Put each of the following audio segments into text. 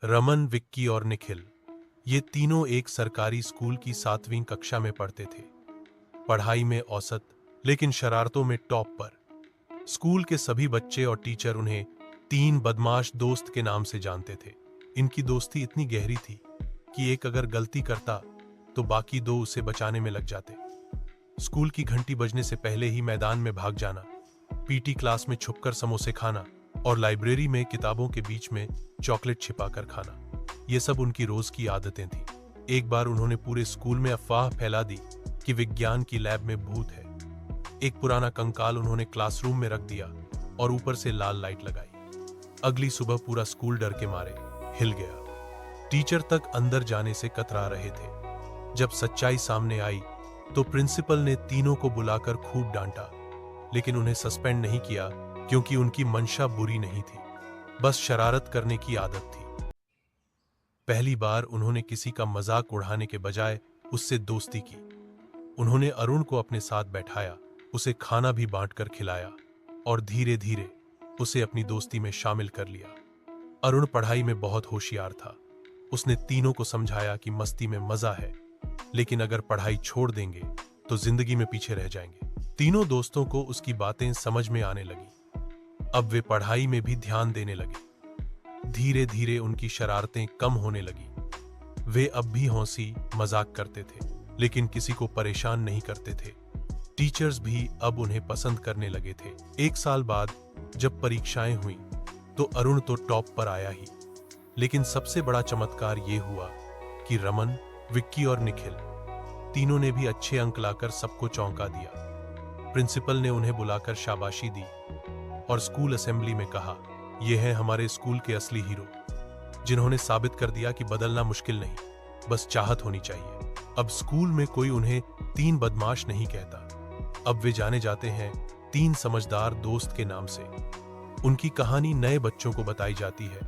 रमन, विक्की और निखिल, ये तीनों एक सरकारी स्कूल की 7वीं कक्षा में पढ़ते थे। पढ़ाई में औसत, लेकिन शरारतों में टॉप पर। स्कूल के सभी बच्चे और टीचर उन्हें तीन बदमाश दोस्त के नाम से जानते थे। इनकी दोस्ती इतनी गहरी थी कि एक अगर गलती करता तो बाकी दो उसे बचाने में लग जाते। स्कूल की घंटी बजने से पहले ही मैदान में भाग जाना, पीटी क्लास में छुपकर समोसे खाना और लाइब्रेरी में किताबों के बीच में चॉकलेट छिपाकर खाना, ये सब उनकी रोज की आदतें थीं। एक बार उन्होंने पूरे स्कूल में अफवाह फैला दी कि विज्ञान की लैब में भूत है। एक पुराना कंकाल उन्होंने क्लासरूम में रख दिया और ऊपर से लाल लाइट लगाई। अगली सुबह पूरा स्कूल डर के मारे हिल गया। टीचर तक अंदर जाने से कतरा रहे थे। जब सच्चाई सामने आई तो प्रिंसिपल ने तीनों को बुलाकर खूब डांटा, लेकिन उन्हें सस्पेंड नहीं किया क्योंकि उनकी मंशा बुरी नहीं थी, बस शरारत करने की आदत थी। पहली बार उन्होंने किसी का मजाक उड़ाने के बजाय उससे दोस्ती की। उन्होंने अरुण को अपने साथ बैठाया, उसे खाना भी बांटकर खिलाया और धीरे धीरे उसे अपनी दोस्ती में शामिल कर लिया। अरुण पढ़ाई में बहुत होशियार था। उसने तीनों को समझाया कि मस्ती में मजा है, लेकिन अगर पढ़ाई छोड़ देंगे तो जिंदगी में पीछे रह जाएंगे। तीनों दोस्तों को उसकी बातें समझ में आने लगी। अब वे पढ़ाई में भी ध्यान देने लगे। धीरे धीरे उनकी शरारतें कम होने लगी। वे अब भी हंसी मजाक करते थे, लेकिन किसी को परेशान नहीं करते थे। टीचर्स भी अब उन्हें पसंद करने लगे थे। 1 साल बाद जब परीक्षाएं हुई तो अरुण तो टॉप पर आया ही, लेकिन सबसे बड़ा चमत्कार ये हुआ कि रमन, विक्की और निखिल तीनों ने भी अच्छे अंक लाकर सबको चौंका दिया। प्रिंसिपल ने उन्हें बुलाकर शाबाशी दी और स्कूल असेंबली में कहा, ये हैं हमारे स्कूल के असली हीरो, जिन्होंने साबित कर दिया कि बदलना मुश्किल नहीं, बस चाहत होनी चाहिए। अब स्कूल में कोई उन्हें 3 बदमाश नहीं कहता। अब वे जाने जाते हैं 3 समझदार दोस्त के नाम से। उनकी कहानी नए बच्चों को बताई जाती है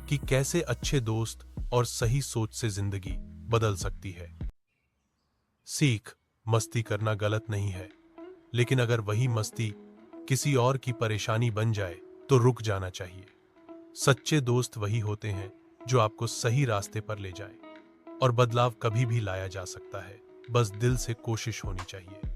कि कैसे अच्छे दोस्त और सही सोच से जिंदगी बदल सकती है। सीख: मस्ती करना गलत नहीं है, लेकिन अगर वही मस्ती किसी और की परेशानी बन जाए तो रुक जाना चाहिए। सच्चे दोस्त वही होते हैं जो आपको सही रास्ते पर ले जाएं, और बदलाव कभी भी लाया जा सकता है, बस दिल से कोशिश होनी चाहिए।